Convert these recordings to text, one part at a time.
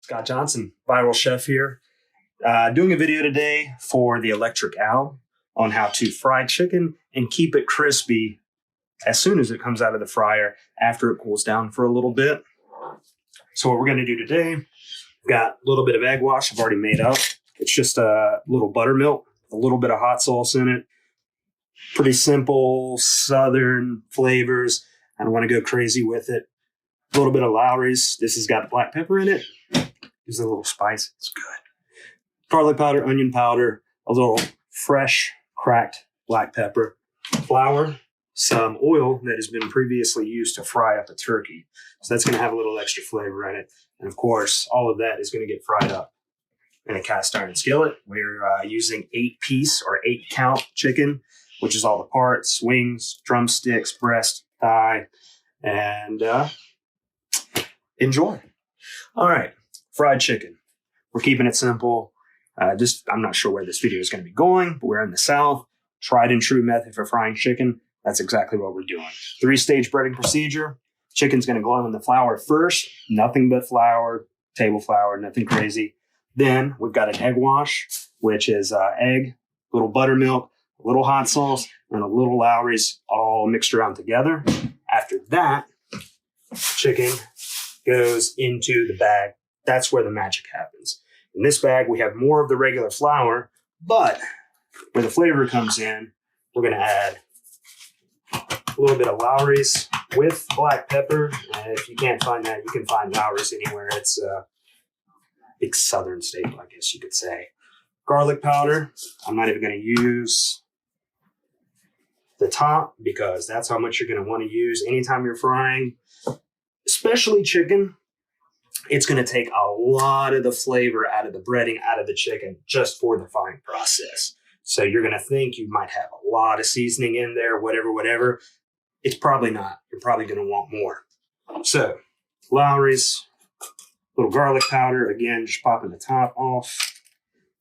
Scott Johnson, Viral Chef here, doing a video today for the Electric Owl on how to fry chicken and keep it crispy as soon as it comes out of the fryer after it cools down for a little bit. So what we're going to do today, we've got a little bit of egg wash I've already made up. It's just a little buttermilk, a little bit of hot sauce in it. Pretty simple Southern flavors. I don't want to go crazy with it. A little bit of Lawry's. This has got black pepper in it. Gives it a little spice. It's good. Garlic powder, onion powder, a little fresh cracked black pepper, flour, some oil that has been previously used to fry up a turkey. So that's going to have a little extra flavor in it. And of course, all of that is going to get fried up in a cast iron skillet. We're using 8-piece or 8-count chicken, which is all the parts, wings, drumsticks, breast, thigh, and enjoy. All right, fried chicken. We're keeping it simple. I'm not sure where this video is going to be going, but we're in the South. Tried and true method for frying chicken. That's exactly what we're doing. 3-stage breading procedure. Chicken's going to go in the flour first. Nothing but flour, table flour, nothing crazy. Then we've got an egg wash, which is egg, a little buttermilk, a little hot sauce, and a little Lawry's all mixed around together. After that, chicken goes into the bag. That's where the magic happens. In this bag, we have more of the regular flour, but where the flavor comes in, we're going to add a little bit of Lawry's with black pepper. And if you can't find that, you can find Lawry's anywhere. It's a big Southern staple, I guess you could say. Garlic powder. I'm not even going to use the top because that's how much you're going to want to use anytime you're frying, especially chicken. It's going to take a lot of the flavor out of the breading, out of the chicken, just for the frying process. So you're going to think you might have a lot of seasoning in there, whatever. It's probably not. You're probably going to want more. So Lawry's, little garlic powder, again, just popping the top off.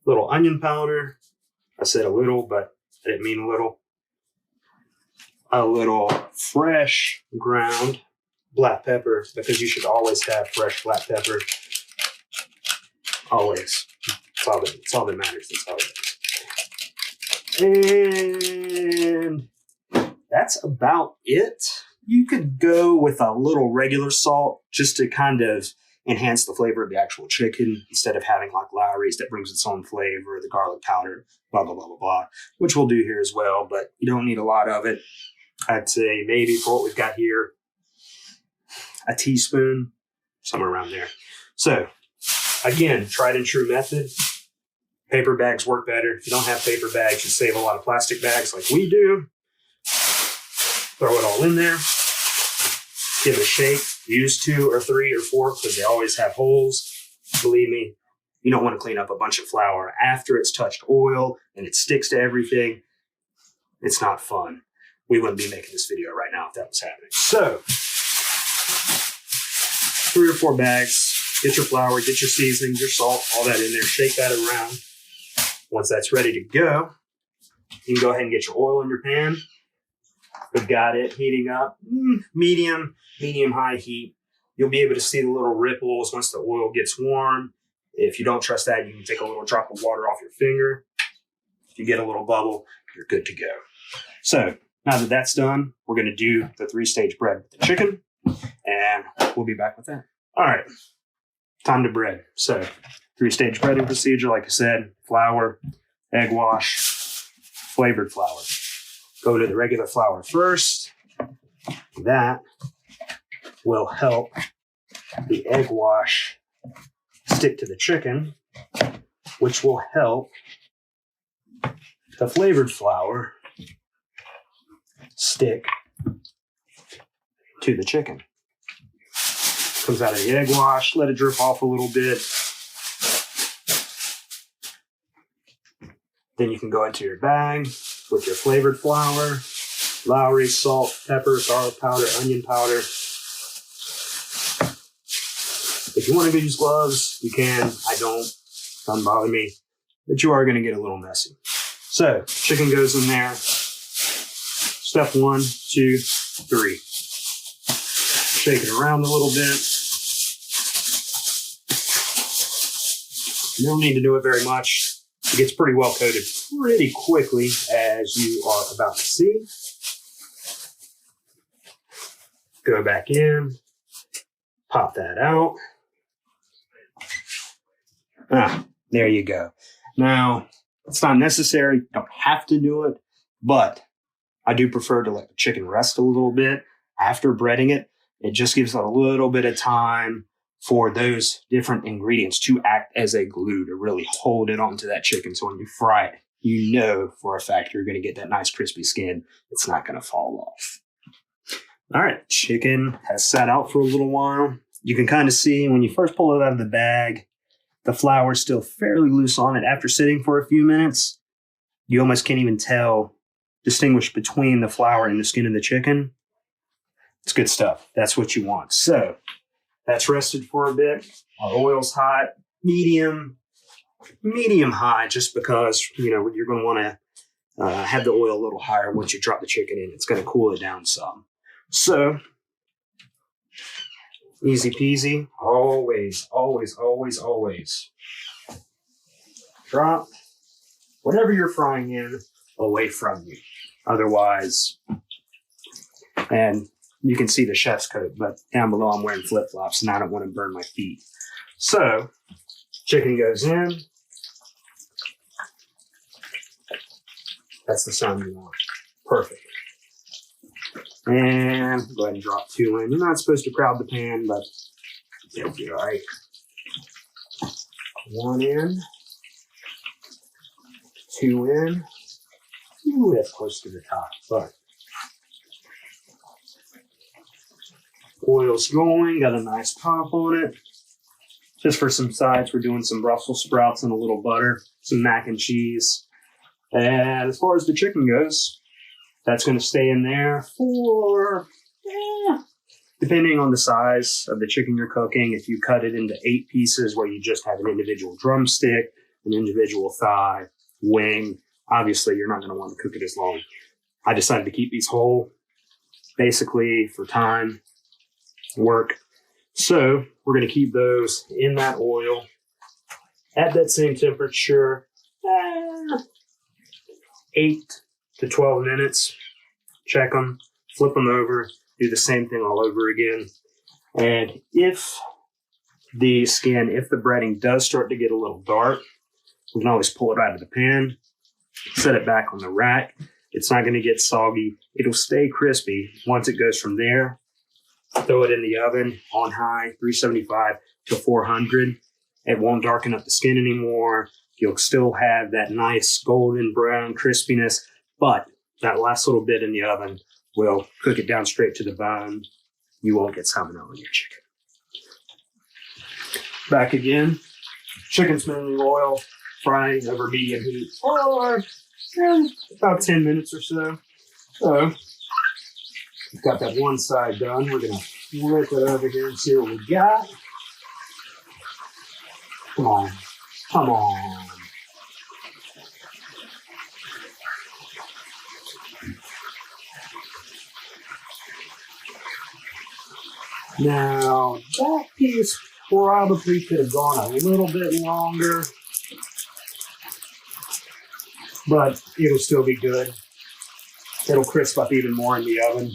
Little onion powder. I said a little, but I didn't mean a little. A little fresh ground black pepper, because you should always have fresh black pepper. Always. It's all that matters. That's all it is. And that's about it. You could go with a little regular salt just to kind of enhance the flavor of the actual chicken instead of having like Lawry's that brings its own flavor, the garlic powder, blah, blah, blah, blah, blah, which we'll do here as well, but you don't need a lot of it. I'd say maybe for what we've got here, a teaspoon, somewhere around there. So again, tried and true method. Paper bags work better. If you don't have paper bags, you save a lot of plastic bags like we do. Throw it all in there. Give it a shake. Use 2 or 3 or 4 because they always have holes. Believe me, you don't want to clean up a bunch of flour after it's touched oil and it sticks to everything. It's not fun. We wouldn't be making this video right now if that was happening. So 3 or 4 bags, get your flour, get your seasonings, your salt, all that in there, shake that around. Once that's ready to go, you can go ahead and get your oil in your pan. We've got it heating up, medium high heat. You'll be able to see the little ripples once the oil gets warm. If you don't trust that, you can take a little drop of water off your finger. If you get a little bubble, you're good to go. So now that that's done, we're going to do the 3-stage bread with the chicken, and we'll be back with that. All right, time to bread. So 3-stage breading procedure, like I said, flour, egg wash, flavored flour. Go to the regular flour first. That will help the egg wash stick to the chicken, which will help the flavored flour stick to the chicken. Comes out of the egg wash, let it drip off a little bit. Then you can go into your bag with your flavored flour, Lawry's, salt, pepper, garlic powder, onion powder. If you want to use gloves, you can. I don't. Doesn't bother me. But you are going to get a little messy. So, chicken goes in there. Step 1, 2, 3. Shake it around a little bit. You don't need to do it very much. It gets pretty well coated pretty quickly, as you are about to see. Go back in, pop that out. There you go. Now, it's not necessary. You don't have to do it, but I do prefer to let the chicken rest a little bit after breading it. It just gives it a little bit of time for those different ingredients to act as a glue to really hold it onto that chicken. So when you fry it, you know for a fact you're going to get that nice crispy skin. It's not going to fall off. All right, chicken has sat out for a little while. You can kind of see when you first pull it out of the bag, the flour is still fairly loose on it. After sitting for a few minutes, you almost can't even distinguish between the flour and the skin of the chicken. It's good stuff. That's what you want. So that's rested for a bit. Our oil's hot, medium high, just because, you're going to want to have the oil a little higher once you drop the chicken in. It's going to cool it down some. So easy peasy. Always, always, always, always drop whatever you're frying in away from you. Otherwise, and you can see the chef's coat, but down below I'm wearing flip-flops and I don't want to burn my feet. So chicken goes in. That's the sound you want. Perfect. And go ahead and drop 2 in. You're not supposed to crowd the pan, but it'll be all right. 1 in. 2 in. Ooh, that's close to the top, but oil's going, got a nice pop on it. Just for some sides, we're doing some Brussels sprouts and a little butter, some mac and cheese. And as far as the chicken goes, that's going to stay in there for, depending on the size of the chicken you're cooking. If you cut it into 8 pieces where you just have an individual drumstick, an individual thigh, wing, obviously you're not going to want to cook it as long. I decided to keep these whole, basically for time, work. So we're going to keep those in that oil at that same temperature, 8 to 12 minutes. Check them, flip them over, do the same thing all over again. And if the breading does start to get a little dark, we can always pull it out of the pan, set it back on the rack. It's not going to get soggy. It'll stay crispy. Once it goes from there, throw it in the oven on high, 375 to 400. It won't darken up the skin anymore. You'll still have that nice golden brown crispiness, but that last little bit in the oven will cook it down straight to the bone. You won't get salmonella in your chicken. Back again. Chicken's been in the oil, frying over medium heat for about 10 minutes or so. So, we've got that one side done. We're going to flip it over here and see what we got. Come on. Come on. Now, that piece probably could have gone a little bit longer, but it'll still be good. It'll crisp up even more in the oven.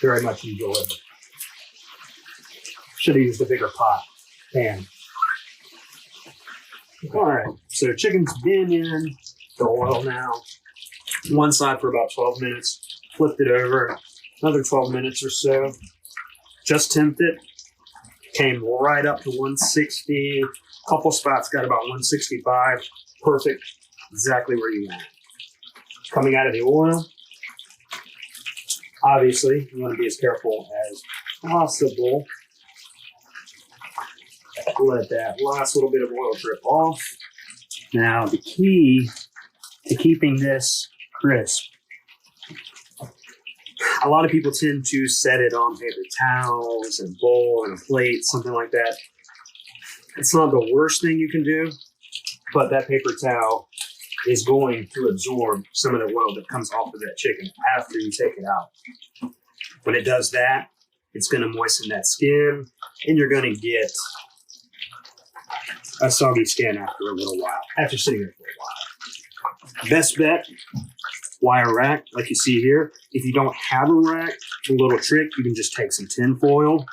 Very much enjoyable. Should have used a bigger pan. All right, so chicken's been in the oil now. One side for about 12 minutes. Flipped it over, another 12 minutes or so. Just temped it. Came right up to 160. Couple spots got about 165. Perfect. Exactly where you want it. Coming out of the oil. Obviously, you want to be as careful as possible. Let that last little bit of oil drip off. Now, the key to keeping this crisp, a lot of people tend to set it on paper towels and bowl and a plate, something like that. It's not the worst thing you can do, but that paper towel is going to absorb some of the oil that comes off of that chicken after you take it out. When it does that, it's going to moisten that skin, and you're going to get a soggy skin after a little while, after sitting there for a while. Best bet, wire rack, like you see here. If you don't have a rack, a little trick, you can just take some tin foil,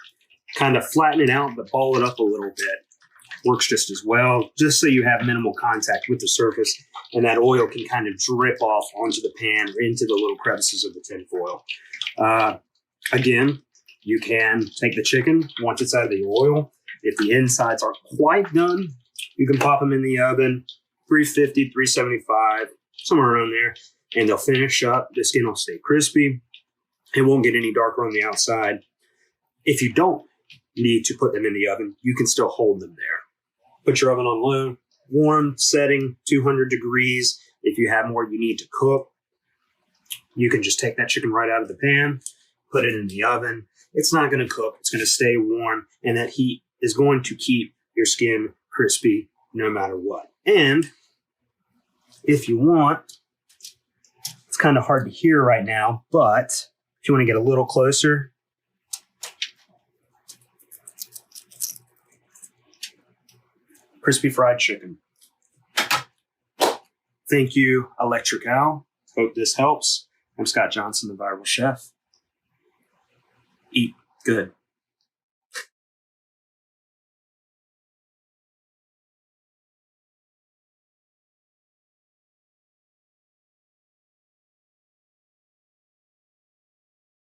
kind of flatten it out, but ball it up a little bit. Works just as well, just so you have minimal contact with the surface and that oil can kind of drip off onto the pan or into the little crevices of the tin foil. Again, you can take the chicken once it's out of the oil. If the insides aren't quite done, you can pop them in the oven, 350, 375, somewhere around there, and they'll finish up. The skin will stay crispy. It won't get any darker on the outside. If you don't need to put them in the oven, you can still hold them there. Put your oven on low, warm setting, 200 degrees. If you have more you need to cook, you can just take that chicken right out of the pan, put it in the oven. It's not going to cook. It's going to stay warm, and that heat is going to keep your skin crispy no matter what. And if you want, it's kind of hard to hear right now, but if you want to get a little closer, crispy fried chicken. Thank you, Electric Owl. Hope this helps. I'm Scott Johnson, the Viral Chef. Eat good.